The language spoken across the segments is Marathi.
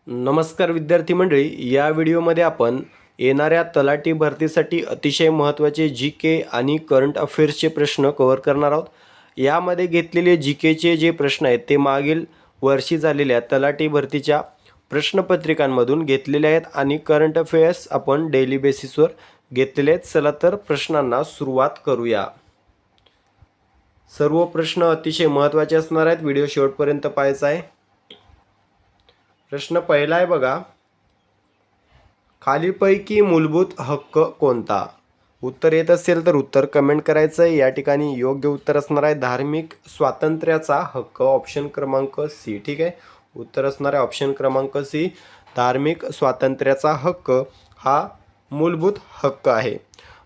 नमस्कार विद्यार्थी मंडळी, या व्हिडिओमध्ये आपण येणाऱ्या तलाठी भरतीसाठी अतिशय महत्त्वाचे जी.के. आणि करंट अफेअर्सचे प्रश्न कव्हर करणार आहोत. यामध्ये घेतलेले जी.के.चे जे प्रश्न आहेत ते मागील वर्षी झालेल्या तलाठी भरतीच्या प्रश्नपत्रिकांमधून घेतलेले आहेत आणि करंट अफेअर्स आपण डेली बेसिसवर घेतलेले आहेत. चला तर प्रश्नांना सुरुवात करूया. सर्व प्रश्न अतिशय महत्त्वाचे असणार आहेत. व्हिडिओ शेवटपर्यंत पाहायचा आहे. प्रश्न पहिला आहे बघा, खालीलपैकी मूलभूत हक्क कोणता? उत्तर येत असेल तर उत्तर कमेंट करायचं आहे. या ठिकाणी योग्य उत्तर असणार आहे धार्मिक स्वातंत्र्याचा हक्क, ऑप्शन क्रमांक सी. ठीक आहे, उत्तर असणार आहे ऑप्शन क्रमांक सी, धार्मिक स्वातंत्र्याचा हक्क हा मूलभूत हक्क आहे.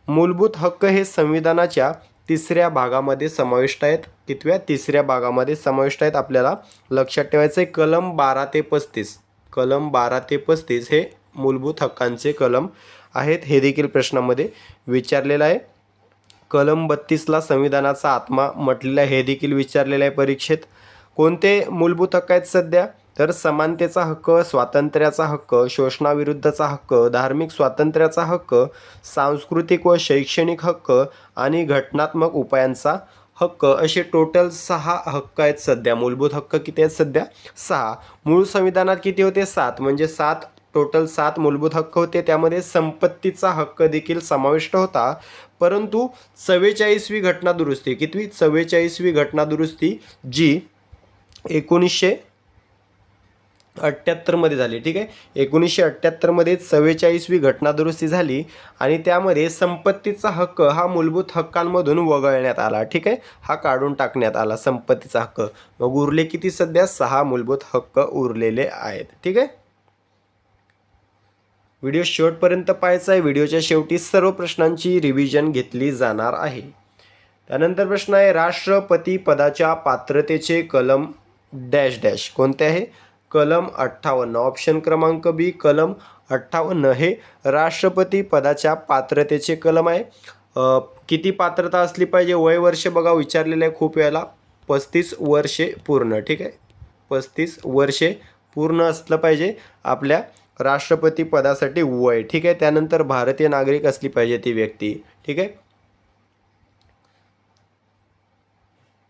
मूलभूत हक्क हे संविधानाच्या तिसऱ्या भागामध्ये समाविष्ट आहेत. कितव्या? तिसऱ्या भागामध्ये समाविष्ट आहेत. आपल्याला लक्षात ठेवायचं आहे कलम 12 ते 35. कलम 12 ते 35 हे मूलभूत हक्कांचे कलम आहेत. हे देखील प्रश्नामध्ये विचारलेलं आहे. कलम 32ला संविधानाचा आत्मा म्हटलेला हे देखील विचारलेलं आहे परीक्षेत. कोणते मूलभूत हक्क आहेत सध्या? तर समानतेचा हक्क, स्वातंत्र्याचा हक्क, शोषणाविरुद्धचा हक्क, धार्मिक स्वातंत्र्याचा हक्क, सांस्कृतिक व शैक्षणिक हक्क आणि घटनात्मक उपायांचा हक्क, असे टोटल 6 हक्क आहेत सध्या. मूलभूत हक्क किती आहेत सध्या? 6. मूळ संविधानात किती होते? 7. म्हणजे 7 टोटल 7 मूलभूत हक्क होते. त्यामध्ये संपत्तीचा हक्क देखील समाविष्ट होता. परंतु 44वी घटनादुरुस्ती, कितवी? 44वी घटनादुरुस्ती जी 1978 मध्ये झाली. ठीक आहे, 1978 मध्ये 44वी घटनादुरुस्ती झाली आणि त्यामध्ये संपत्तीचा हक्क हा मूलभूत हक्कांमधून वगळण्यात आला. ठीक आहे, हा काढून टाकण्यात आला संपत्तीचा हक्क. मग उरले किती सध्या? 6 मूलभूत हक्क उरलेले आहेत. ठीक आहे, व्हिडिओ शेवटपर्यंत पाहायचा आहे. व्हिडिओच्या शेवटी सर्व प्रश्नांची रिव्हिजन घेतली जाणार आहे. त्यानंतर प्रश्न आहे, राष्ट्रपती पदाच्या पात्रतेचे कलम डॅश डॅश कोणते आहे? कलम 58. ऑप्शन क्रमांक बी, कलम 58 हे राष्ट्रपती पदाच्या पात्रतेचे कलम आहे. किती पात्रता असली पाहिजे? वय वर्ष बघा विचारलेलं आहे खूप वेळेला, 35 वर्षे पूर्ण. ठीक आहे, 35 वर्षे पूर्ण असलं पाहिजे आपल्या राष्ट्रपती पदासाठी वय. ठीक आहे, त्यानंतर भारतीय नागरिक असली पाहिजे ती व्यक्ती. ठीक आहे,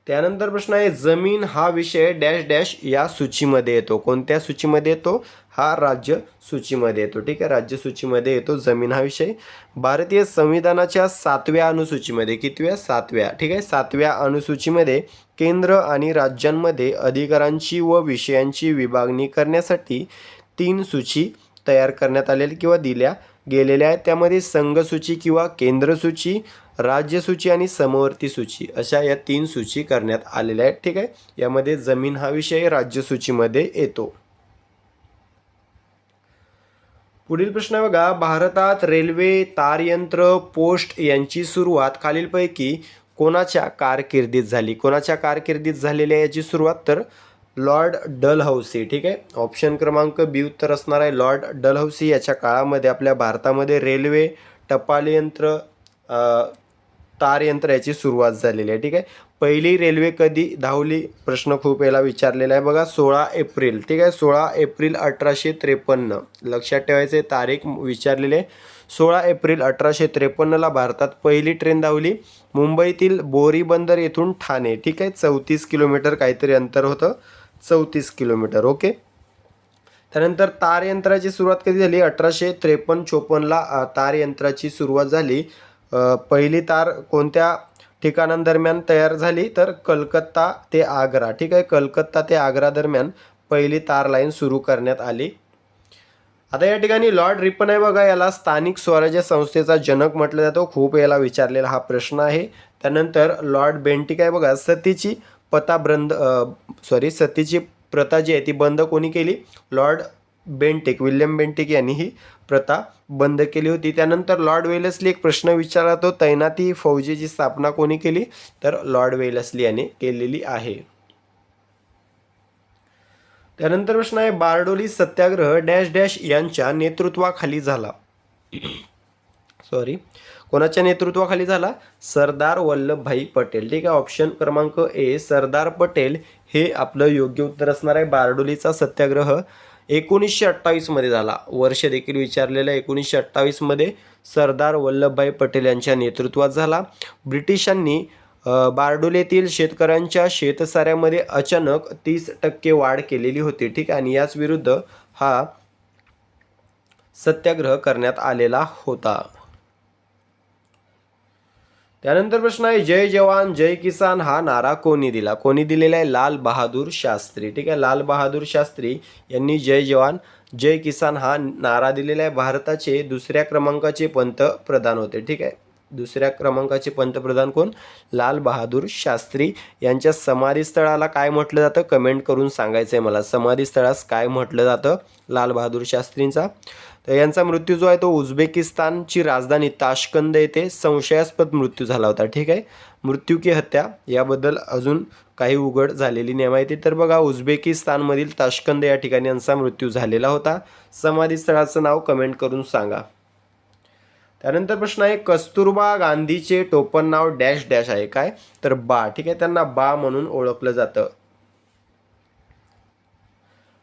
त्यानंतर प्रश्न आहे, जमीन हा विषय डॅश डॅश या सूचीमध्ये येतो. कोणत्या सूचीमध्ये येतो? हा राज्य सूचीमध्ये येतो. ठीक आहे, राज्य सूचीमध्ये येतो जमीन हा विषय. भारतीय संविधानाच्या 7व्या अनुसूचीमध्ये, कितव्या? 7व्या. ठीक आहे, 7व्या अनुसूचीमध्ये केंद्र आणि राज्यांमध्ये अधिकारांची व विषयांची विभागणी करण्यासाठी 3 सूची तयार करण्यात आलेल्या किंवा दिल्या गेलेल्या आहेत. त्यामध्ये संघसूची किंवा केंद्रसूची, राज्यसूची आणि समवर्ती सूची अशा या 3 सूची करण्यात आलेल्या आहेत. ठीक आहे, यामध्ये जमीन हा विषय राज्यसूचीमध्ये येतो. पुढील प्रश्न बघा, भारतात रेल्वे, तारयंत्र, पोस्ट यांची सुरुवात खालीलपैकी कोणाच्या कारकिर्दीत झाली? कोणाच्या कारकिर्दीत झालेली आहे याची सुरुवात? तर लॉर्ड डलहौसी. ठीक आहे, ऑप्शन क्रमांक बी उत्तर असणार आहे. लॉर्ड डलहौसी याच्या काळामध्ये आपल्या भारतामध्ये रेल्वे, टपाल यंत्र, तारयंत्र याची सुरुवात झालेली आहे. ठीक आहे, पहिली रेल्वे कधी धावली? प्रश्न खूप वेळेला विचारलेला आहे बघा, 16 एप्रिल. ठीक आहे, 16 एप्रिल 1853. लक्षात ठेवायचे, तारीख विचारलेले. 16 एप्रिल 1853ला भारतात पहिली ट्रेन धावली. मुंबईतील बोरी बंदर येथून ठाणे. ठीक आहे, 34 किलोमीटर काहीतरी अंतर होतं, 34 किलोमीटर. ओके, त्यानंतर तारयंत्राची सुरुवात कधी झाली? 1853-54ला तारयंत्राची सुरुवात झाली. पहिली तार कोणत्या ठिकाणांदरम्यान तयार झाली? तर कलकत्ता ते आग्रा. ठीक आहे, कलकत्ता ते आग्रा दरम्यान पहिली तार लाईन सुरू करण्यात आली. आता या ठिकाणी लॉर्ड रिपन आहे बघा, याला स्थानिक स्वराज्य संस्थेचा जनक म्हटलं जातं. खूप याला विचारलेला हा प्रश्न आहे. त्यानंतर लॉर्ड बेंटिक आहे बघा, सतीची सतीची प्रथा जी आहे ती बंद कोणी केली? लॉर्ड बेंटिक, विल्यम बेंटिक यांनी ही प्रथा बंद केली होती. त्यानंतर लॉर्ड वेलेस्ली, एक प्रश्न विचारला तो, तैनाती फौजेची स्थापना कोणी केली? तर लॉर्ड वेलेस्ली यांनी केलेली आहे. त्यानंतर प्रश्न आहे, बारडोली सत्याग्रह डॅश डॅश यांच्या नेतृत्वाखाली झाला. कोणाच्या नेतृत्वाखाली झाला? सरदार वल्लभभाई पटेल. ठीक आहे, ऑप्शन क्रमांक ए, सरदार पटेल हे आपलं योग्य उत्तर असणार आहे. बारडोलीचा सत्याग्रह 1928मध्ये झाला. वर्ष देखील विचारलेलं आहे. 1928मध्ये सरदार वल्लभभाई पटेल यांच्या नेतृत्वात झाला. ब्रिटिशांनी बारडोलीतील शेतकऱ्यांच्या शेतसाऱ्यामध्ये अचानक 30% वाढ केलेली होती. ठीक आहे. आणि याच विरुद्ध हा सत्याग्रह करण्यात आलेला होता. त्यानंतर प्रश्न आहे, जय जवान जय किसान हा नारा कोणी दिला? कोणी दिलेला आहे? लाल बहादूर शास्त्री. ठीक आहे. लाल बहादूर शास्त्री यांनी जय जवान जय किसान हा नारा दिलेला आहे. भारताचे दुसऱ्या क्रमांकाचे पंतप्रधान होते. ठीक आहे. दुसऱ्या क्रमांकाचे पंतप्रधान कोण? लाल बहादूर शास्त्री. यांच्या समाधीस्थळाला काय म्हटलं जातं? कमेंट करून सांगायचं आहे मला. समाधीस्थळास काय म्हटलं जातं लाल बहादूर शास्त्रींचा? तर यांचा मृत्यू जो आहे तो उझबेकिस्तानची राजधानी ताशकंद येथे संशयास्पद मृत्यू झाला होता. ठीक आहे. मृत्यू की हत्या याबद्दल अजून काही उघड झालेली नाही माहिती. तर बघा, उझबेकिस्तानमधील ताशकंद या ठिकाणी यांचा मृत्यू झालेला होता. समाधीस्थळाचं नाव कमेंट करून सांगा. त्यानंतर प्रश्न आहे, कस्तुरबा गांधीचे टोपण नाव डॅश डॅश आहे. काय? तर बा. ठीक आहे. त्यांना बा म्हणून ओळखलं जातं.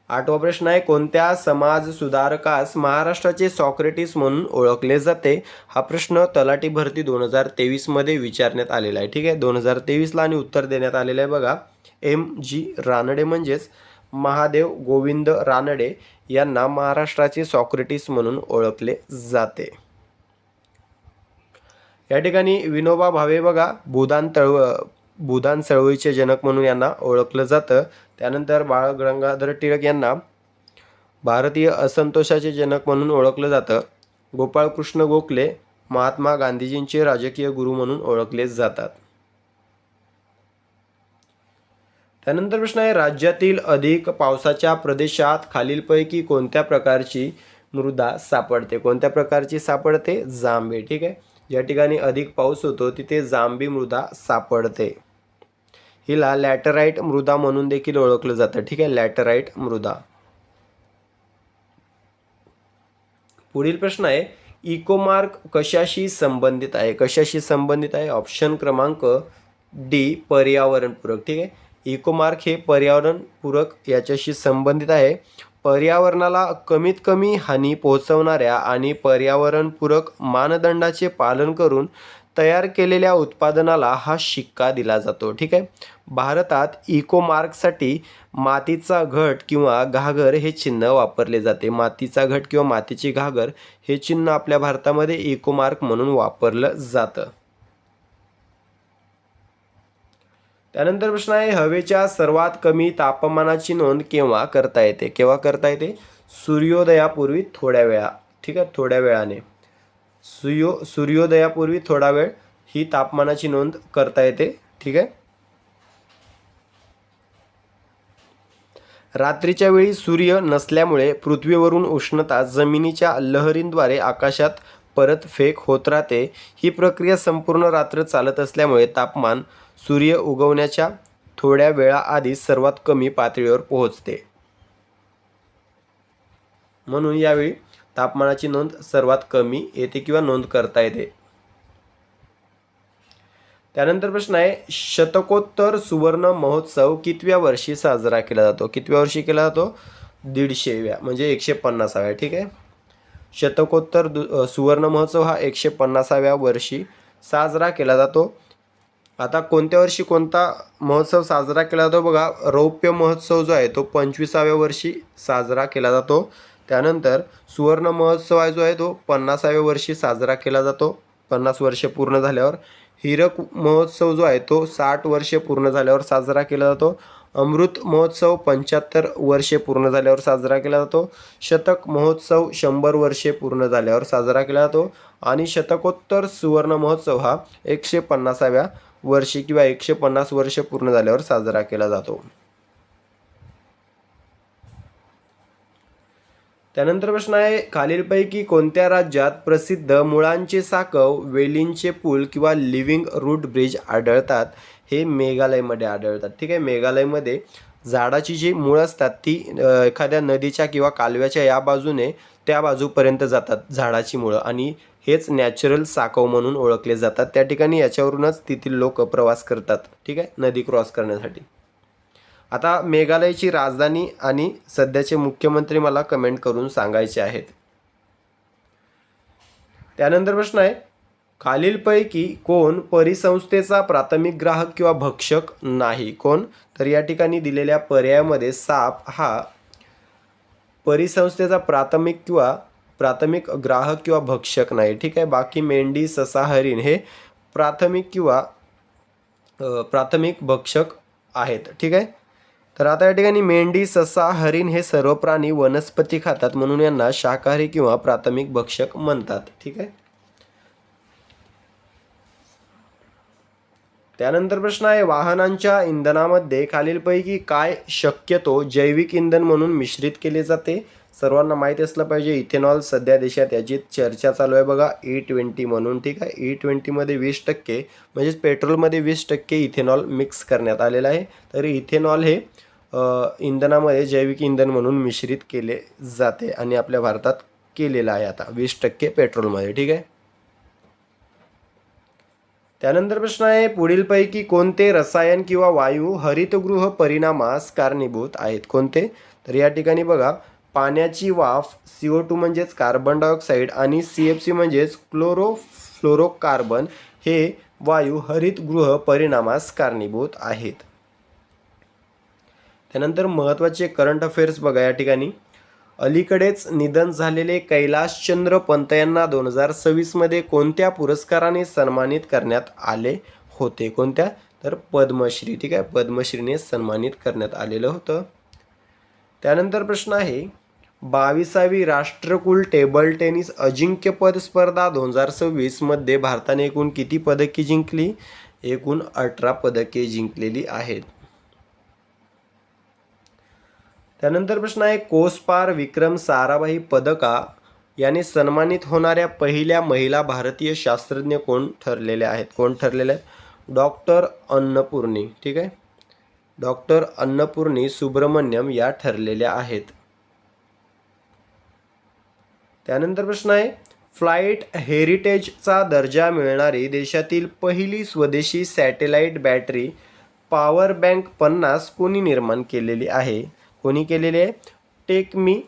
8वा प्रश्न आहे, कोणत्या समाज सुधारकास महाराष्ट्राचे सॉक्रेटिस म्हणून ओळखले जाते? हा प्रश्न तलाठी भरती 2023मध्ये विचारण्यात आलेला आहे. ठीक आहे. 2023ला आणि उत्तर देण्यात आलेलं आहे बघा. MG रानडे म्हणजेच महादेव गोविंद रानडे यांना महाराष्ट्राचे सॉक्रेटिस म्हणून ओळखले जाते. या ठिकाणी विनोबा भावे बघा भूदान चळवळीचे जनक म्हणून यांना ओळखलं जातं. त्यानंतर बाळ गंगाधर टिळक यांना भारतीय असंतोषाचे जनक म्हणून ओळखलं जातं. गोपाळकृष्ण गोखले महात्मा गांधीजींचे राजकीय गुरु म्हणून ओळखले जातात. त्यानंतर प्रश्न आहे, राज्यातील अधिक पावसाच्या प्रदेशात खालीलपैकी कोणत्या प्रकारची मृदा सापडते? कोणत्या प्रकारची सापडते? जांबे. ठीक आहे. ज्या ठिकाणी अधिक पाऊस होतो तिथे जांभी मृदा सापडते. हिला लॅटराइट मृदा म्हणून देखील ओळखलं जातं. ठीक आहे. लॅटराइट मृदा. पुढील प्रश्न आहे, इकोमार्क कशाशी संबंधित आहे? कशाशी संबंधित आहे? ऑप्शन क्रमांक डी, पर्यावरणपूरक. ठीक आहे. इकोमार्क हे पर्यावरणपूरक याच्याशी संबंधित आहे. पर्यावरणाला कमीत कमी हानी पोहोचवणाऱ्या आणि पर्यावरणपूरक मानदंडाचे पालन करून तयार केलेल्या उत्पादनाला हा शिक्का दिला जातो. ठीक आहे. भारतात इकोमार्कसाठी मातीचा घट किंवा घागर हे चिन्ह वापरले जाते. मातीचा घट किंवा मातीची घागर हे चिन्ह आपल्या भारतामध्ये इकोमार्क म्हणून वापरलं जातं. त्यानंतर प्रश्न आहे, हवेच्या सर्वात कमी तापमानाची नोंद केव्हा करता येते? केव्हा करता येते? सूर्योदयापूर्वी थोड्या वेळा. ठीक आहे. थोड्या वेळाने. सूर्योदयापूर्वी थोडा वेळ ही तापमानाची नोंद करता येते. ठीक आहे. रात्रीच्या वेळी सूर्य नसल्यामुळे पृथ्वीवरून उष्णता जमिनीच्या लहरींद्वारे आकाशात परत फेक होत राहते. ही प्रक्रिया संपूर्ण रात्र चालत असल्यामुळे तापमान सूर्य उगवण्याच्या थोड्या वेळाआधी सर्वात कमी पातळीवर पोहोचते. म्हणून यावेळी तापमानाची नोंद सर्वात कमी येते किंवा नोंद करता येते. त्यानंतर प्रश्न आहे, शतकोत्तर सुवर्ण महोत्सव कितव्या वर्षी साजरा केला जातो? कितव्या वर्षी केला जातो? 150व्या म्हणजे 150व्या. ठीक आहे. शतकोत्तर सुवर्ण महोत्सव हा 150व्या वर्षी साजरा केला जातो. आता कोणत्या वर्षी कोणता महोत्सव साजरा केला जातो? बघा, रौप्य महोत्सव जो आहे तो 25व्या वर्षी साजरा केला जातो. त्यानंतर सुवर्ण महोत्सव जो आहे तो 50व्या वर्षी साजरा केला जातो, 50 वर्ष पूर्ण झाल्यावर. हीरक महोत्सव जो आहे तो 60 वर्षे पूर्ण झाल्यावर साजरा केला जातो. अमृत महोत्सव 75 वर्षे पूर्ण झाल्यावर साजरा केला जातो. शतक महोत्सव 100 वर्षे पूर्ण झाल्यावर साजरा केला जातो. आणि शतकोत्तर सुवर्ण महोत्सव हा 150व्या वर्षी किंवा 150 वर्ष पूर्ण झाल्यावर साजरा केला जातो. त्यानंतर प्रश्न आहे, खालीलपैकी कोणत्या राज्यात प्रसिद्ध मुळांचे साकव, वेलींचे पूल किंवा लिव्हिंग रूट ब्रिज आढळतात? हे मेघालयमध्ये आढळतात. ठीक आहे. मेघालयमध्ये झाडाची जी मुळं असतात ती एखाद्या नदीच्या किंवा कालव्याच्या या बाजूने त्या बाजूपर्यंत जातात झाडाची मुळं, आणि हेच नॅचरल साकव म्हणून ओळखले जातात. त्या ठिकाणी याच्यावरूनच तेथील लोक प्रवास करतात. ठीक आहे. नदी क्रॉस करण्यासाठी. आता मेघालयची राजधानी आणि सध्याचे मुख्यमंत्री मला कमेंट करून सांगायचे आहेत. त्यानंतर प्रश्न आहे, खालीलपैकी कोण परिसंस्थेचा प्राथमिक ग्राहक किंवा भक्षक नाही? कोण? तर या ठिकाणी दिलेल्या पर्यायामध्ये साप हा परिसंस्थेचा प्राथमिक ग्राहक किंवा भक्षक नाही. ठीक आहे. बाकी मेंढी, ससा, हरिण हे प्राथमिक भक्षक आहेत. ठीक आहे. तर आता या ठिकाणी मेंढी, ससा, हरिण हे सर्व प्राणी वनस्पती खातात, म्हणून यांना शाकाहारी किंवा प्राथमिक भक्षक म्हणतात. ठीक आहे. त्यानंतर प्रश्न आहे, वाहनांच्या इंधनामध्ये खालीलपैकी काय शक्यतो जैविक इंधन म्हणून मिश्रित केले जाते? सर्वांना माहिती असलं पाहिजे, इथेनॉल. सध्या देशात याची चर्चा चालू आहे बघा, E20 म्हणून. ठीक आहे. E20मध्ये 20% म्हणजेच पेट्रोलमध्ये 20% इथेनॉल मिक्स करण्यात आलेलं आहे. तर इथेनॉल हे इंधनामध्ये जैविक इंधन म्हणून मिश्रित केले जाते आणि आपल्या भारतात केलेलं आहे आता 20% पेट्रोलमध्ये. ठीक आहे. त्यानंतर प्रश्न आहे, पुढीलपैकी कोणते रसायन किंवा वायू हरितगृह परिणामास कारणीभूत आहेत? कोणते? तर या ठिकाणी बघा, पाण्याची वाफ, CO2 म्हणजेच कार्बन डायऑक्साईड आणि CFC म्हणजेच क्लोरोफ्लोरोकार्बन हे वायू हरितगृह परिणामास कारणीभूत आहेत. त्यानंतर महत्त्वाचे करंट अफेअर्स बघा या ठिकाणी, अलीकडेच निधन झालेले कैलाशचंद्र पंत यांना 2026मध्ये कोणत्या पुरस्काराने सन्मानित करण्यात आले होते? कोणत्या? तर पद्मश्री. ठीक आहे. पद्मश्रीने सन्मानित करण्यात आलेलं होतं. त्यानंतर प्रश्न आहे, 22वी राष्ट्रकुल टेबल टेनिस अजिंक्यपद स्पर्धा 2026मध्ये भारताने एकूण किती पदके जिंकली? एकूण 18 पदके जिंकलेली आहेत. त्यानंतर प्रश्न आहे, कोसपार विक्रम साराभाई पदका याने सन्मानित होणाऱ्या पहिल्या महिला भारतीय शास्त्रज्ञ कोण ठरलेल्या आहेत? कोण ठरलेले आहेत? डॉक्टर अन्नपूर्णी. ठीक आहे. डॉक्टर अन्नपूर्णी सुब्रमण्यम या ठरलेल्या आहेत. त्यानंतर प्रश्न आहे, फ्लाईट हेरिटेजचा दर्जा मिळणारी देशातील पहिली स्वदेशी सॅटेलाइट बॅटरी पॉवर बँक 50 कोणी निर्माण केलेली आहे? कोणी केलेली आहे? Take me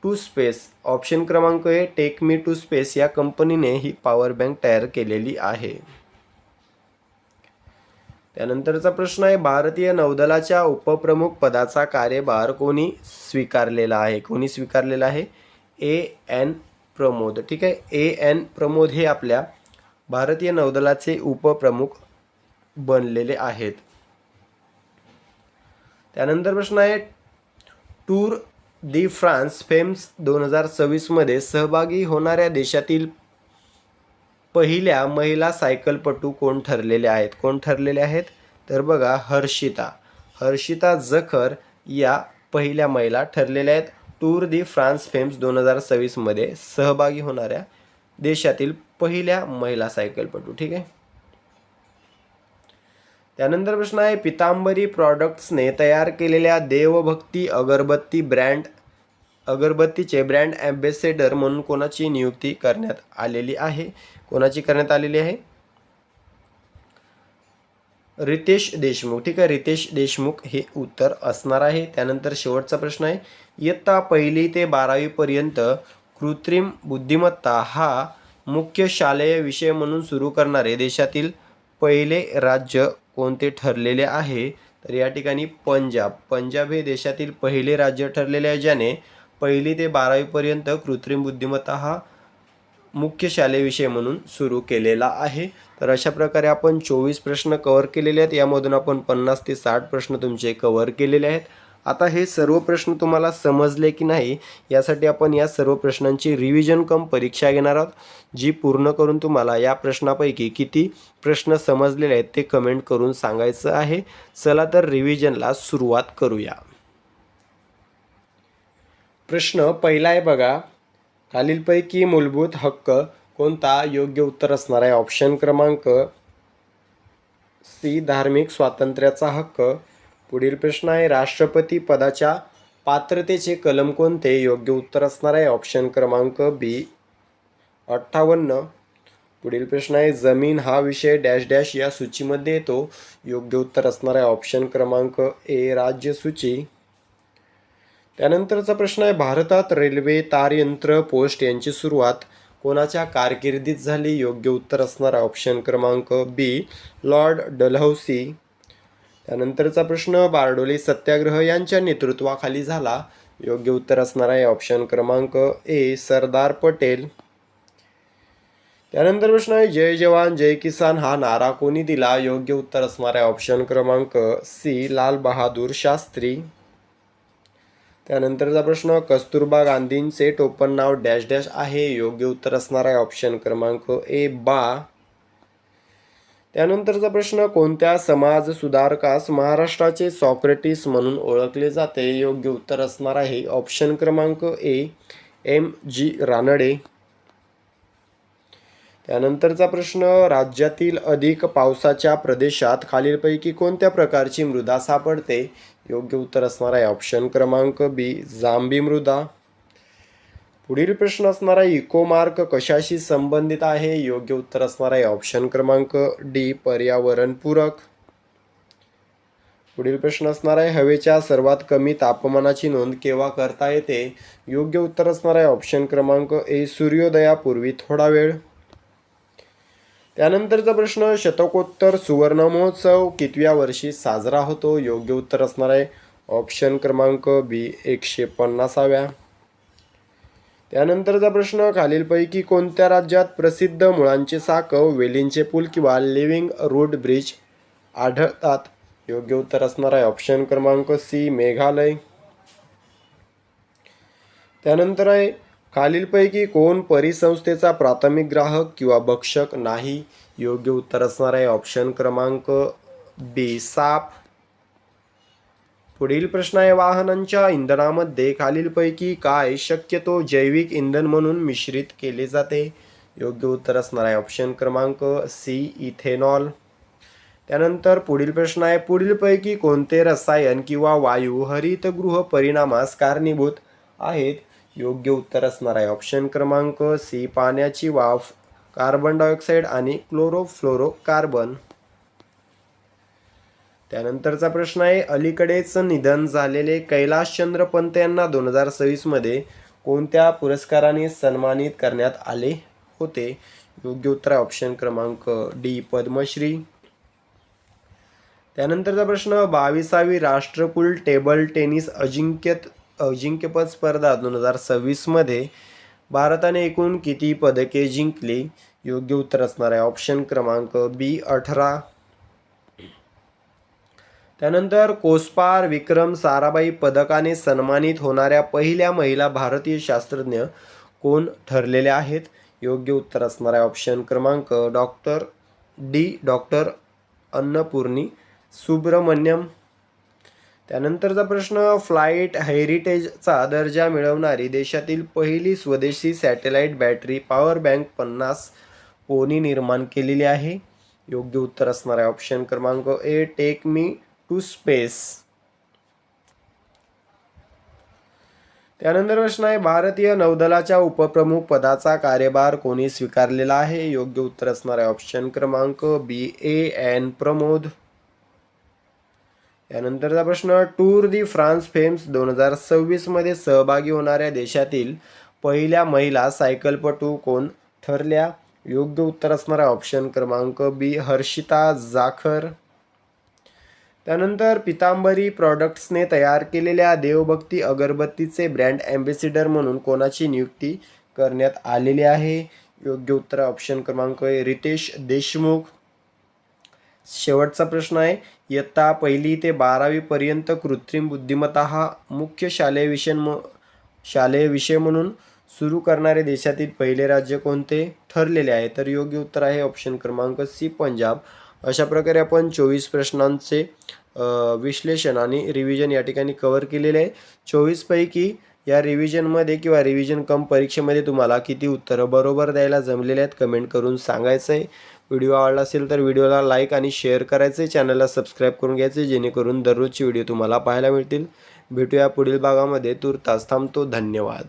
to space. Option क्रमांक आहे टेक मी टू स्पेस या कंपनीने ही पॉवर बँक तयार केलेली आहे. त्यानंतरचा प्रश्न आहे, भारतीय नौदलाच्या उपप्रमुख पदाचा कार्यभार कोणी स्वीकारलेला आहे? कोणी स्वीकारलेला आहे? A.N. प्रमोद. ठीक आहे. A.N. प्रमोद हे आपल्या भारतीय नौदलाचे उपप्रमुख बनलेले आहेत. त्यानंतर प्रश्न आहे, टूर दी फ्रान्स फेम्स 2026मध्ये सहभागी होणाऱ्या देशातील पहिल्या महिला सायकलपटू कोण ठरलेल्या आहेत? कोण ठरलेले आहेत? तर बघा, हर्षिता जखर या पहिल्या महिला ठरलेल्या आहेत टूर दी फ्रान्स फेम्स 2026मध्ये सहभागी होणाऱ्या देशातील पहिल्या महिला सायकलपटू. ठीक आहे. त्यानंतर प्रश्न आहे, पितांबरी प्रॉडक्ट्सने तयार केलेल्या देवभक्ती अगरबत्तीचे ब्रँड ॲम्बेसेडर म्हणून कोणाची नियुक्ती करण्यात आलेली आहे? कोणाची करण्यात आलेली आहे? रितेश देशमुख. ठीक आहे. रितेश देशमुख हे उत्तर असणार आहे. त्यानंतर शेवटचा प्रश्न आहे, इयत्ता 1ली ते 12वीपर्यंत कृत्रिम बुद्धिमत्ता हा मुख्य शालेय विषय म्हणून सुरू करणारे देशातील पहिले राज्य कोणते ठरलेले आहे? तर या ठिकाणी पंजाब हे देशातील पहिले राज्य ठरलेले आहे, ज्याने 1ली ते 12वीपर्यंत कृत्रिम बुद्धिमत्ता हा मुख्य शालेय विषय म्हणून सुरू केलेला आहे. तर अशा प्रकारे आपण 24 प्रश्न कव्हर केलेले आहेत. यामधून आपण 50 ते 60 प्रश्न तुमचे कव्हर केलेले आहेत. आता हे सर्व प्रश्न तुम्हाला समजले की नाही यासाठी आपण या सर्व प्रश्नांची रिव्हिजन कम परीक्षा घेणार आहोत, जी पूर्ण करून तुम्हाला या प्रश्नापैकी किती प्रश्न समजलेले आहेत ते कमेंट करून सांगायचं आहे. चला तर रिव्हिजनला सुरुवात करूया. प्रश्न पहिला आहे बघा, खालीलपैकी मूलभूत हक्क कोणता? योग्य उत्तर असणार आहे ऑप्शन क्रमांक C, धार्मिक स्वातंत्र्याचा हक्क. पुढील प्रश्न आहे, राष्ट्रपती पदाच्या पात्रतेचे कलम कोणते? योग्य उत्तर असणार आहे ऑप्शन क्रमांक B, 58. पुढील प्रश्न आहे, जमीन हा विषय डॅश डॅश या सूचीमध्ये येतो. योग्य उत्तर असणार आहे ऑप्शन क्रमांक ए, राज्य सूची. त्यानंतरचा प्रश्न आहे, भारतात रेल्वे, तारयंत्र, पोस्ट यांची सुरुवात कोणाच्या कारकिर्दीत झाली? योग्य उत्तर असणार आहे ऑप्शन क्रमांक बी, लॉर्ड डलहौसी. त्यानंतरचा प्रश्न, बारडोली सत्याग्रह यांच्या नेतृत्वाखाली झाला. योग्य उत्तर असणार आहे ऑप्शन क्रमांक ए, सरदार पटेल. त्यानंतर प्रश्न आहे, जय जवान जय किसान हा नारा कोणी दिला? योग्य उत्तर असणार आहे ऑप्शन क्रमांक सी, लाल बहादूर शास्त्री. त्यानंतरचा प्रश्न, कस्तुरबा गांधींचे टोपण नाव डॅश डॅश आहे? योग्य उत्तर असणार आहे ऑप्शन क्रमांक ए, बा. त्यानंतरचा प्रश्न, कोणत्या समाज सुधारकास महाराष्ट्राचे सॉक्रेटिस म्हणून ओळखले जाते? योग्य उत्तर असणार आहे ऑप्शन क्रमांक ए, एम जी रानडे. त्यानंतरचा प्रश्न, राज्यातील अधिक पावसाच्या प्रदेशात खालीलपैकी कोणत्या प्रकारची मृदा सापडते? योग्य उत्तर असणार आहे ऑप्शन क्रमांक बी, जांभी मृदा. पुढील प्रश्न असणार आहे, इकोमार्क कशाशी संबंधित आहे? योग्य उत्तर असणार आहे ऑप्शन क्रमांक डी, पर्यावरणपूरक. पुढील प्रश्न असणार आहे, हवेच्या सर्वात कमी तापमानाची नोंद केव्हा करता येते? योग्य उत्तर असणार आहे ऑप्शन क्रमांक ए, सूर्योदयापूर्वी थोडा वेळ. त्यानंतरचा प्रश्न, शतकोत्तर सुवर्ण महोत्सव कितव्या वर्षी साजरा होतो? योग्य उत्तर असणार आहे ऑप्शन क्रमांक बी, 150व्या. त्यानंतरचा प्रश्न, खालीलपैकी कोणत्या राज्यात प्रसिद्ध मुळांचे साकव, वेलींचे पूल किंवा लिव्हिंग रूट ब्रिज आढळतात? योग्य उत्तर असणार आहे ऑप्शन क्रमांक सी, मेघालय. त्यानंतर आहे, खालीलपैकी कोण परिसंस्थेचा प्राथमिक ग्राहक किंवा भक्षक नाही? योग्य उत्तर असणार आहे ऑप्शन क्रमांक बी, साप. पुढील प्रश्न आहे, वाहनांच्या इंधनामध्ये खालीलपैकी काय शक्यतो जैविक इंधन म्हणून मिश्रित केले जाते? योग्य उत्तर असणार आहे ऑप्शन क्रमांक सी, इथेनॉल. त्यानंतर पुढील प्रश्न आहे, पुढीलपैकी कोणते रसायन किंवा वायू हरितगृह परिणामास कारणीभूत आहेत? योग्य उत्तर असणार आहे ऑप्शन क्रमांक सी, पाण्याची वाफ, कार्बन डायऑक्साईड आणि क्लोरोफ्लोरोकार्बन. त्यानंतरचा प्रश्न आहे, अलीकडेच निधन झालेले कैलाशचंद्र पंत यांना 2026 मध्ये कोणत्या पुरस्काराने सन्मानित करण्यात आले होते? योग्य उत्तर आहे ऑप्शन क्रमांक डी, पद्मश्री. त्यानंतरचा प्रश्न, 22वी राष्ट्रकुल टेबल टेनिस अजिंक्यपद स्पर्धा 2026 मध्ये भारताने एकूण किती पदके जिंकली? योग्य उत्तर असणार आहे ऑप्शन क्रमांक बी, 18. त्यानंतर कोस्पार विक्रम साराभाई पदकाने सन्मानित होणाऱ्या पहिल्या महिला भारतीय शास्त्रज्ञ कोण ठरलेल्या आहेत? योग्य उत्तर असणार आहे ऑप्शन क्रमांक डॉक्टर अन्नपूर्णी सुब्रमण्यम. त्यानंतरचा प्रश्न, फ्लाईट हेरिटेजचा दर्जा मिळवणारी देशातील पहिली स्वदेशी सॅटेलाइट बॅटरी पॉवर बँक 50 कोणी निर्माण केलेली आहे? योग्य उत्तर असणार आहे ऑप्शन क्रमांक ए, टेक मी टू स्पेस. त्यानंतर प्रश्न आहे, भारतीय नौदलाच्या उपप्रमुख पदाचा कार्यभार कोणी स्वीकारलेला आहे? योग्य उत्तर असणार आहे ऑप्शन क्रमांक बी, ए एन प्रमोद. यानंतरचा प्रश्न, टूर दी फ्रान्स फेम्स 2026 मध्ये सहभागी होणाऱ्या देशातील पहिल्या महिला सायकलपटू कोण ठरल्या? योग्य उत्तर असणार आहे ऑप्शन क्रमांक बी, हर्षिता जाखर. त्यानंतर पितांबरी प्रॉडक्ट्सने तयार केलेल्या देवभक्ती अगरबत्तीचे ब्रँड ॲम्बेसिडर म्हणून कोणाची नियुक्ती करण्यात आलेली आहे? योग्य उत्तर ऑप्शन क्रमांक ए, रितेश देशमुख. शेवटचा प्रश्न आहे, इयत्ता 1ली ते 12वी पर्यंत कृत्रिम बुद्धिमत्ता हा मुख्य शालेय विषय म्हणून सुरू करणारे देशातील पहिले राज्य कोणते ठरलेले आहे? तर योग्य उत्तर आहे ऑप्शन क्रमांक सी, पंजाब. अशा प्रकारे आपण 24 प्रश्नांचे विश्लेषण आणि रिव्हिजन या ठिकाणी कव्हर केलेले आहे. 24 पैकी या रिव्हिजनमध्ये किंवा रिव्हिजन कम परीक्षेमध्ये तुम्हाला किती उत्तरं बरोबर द्यायला जमलेले आहेत कमेंट करून सांगायचं आहे. व्हिडिओ आवडला असेल तर व्हिडिओला लाईक आणि शेअर करायचे, चॅनलला सबस्क्राईब करून घ्यायचे जेणेकरून दररोजचे व्हिडिओ तुम्हाला पाहायला मिळतील. भेटूया पुढील भागामध्ये. तूर्तास थांबतो. धन्यवाद.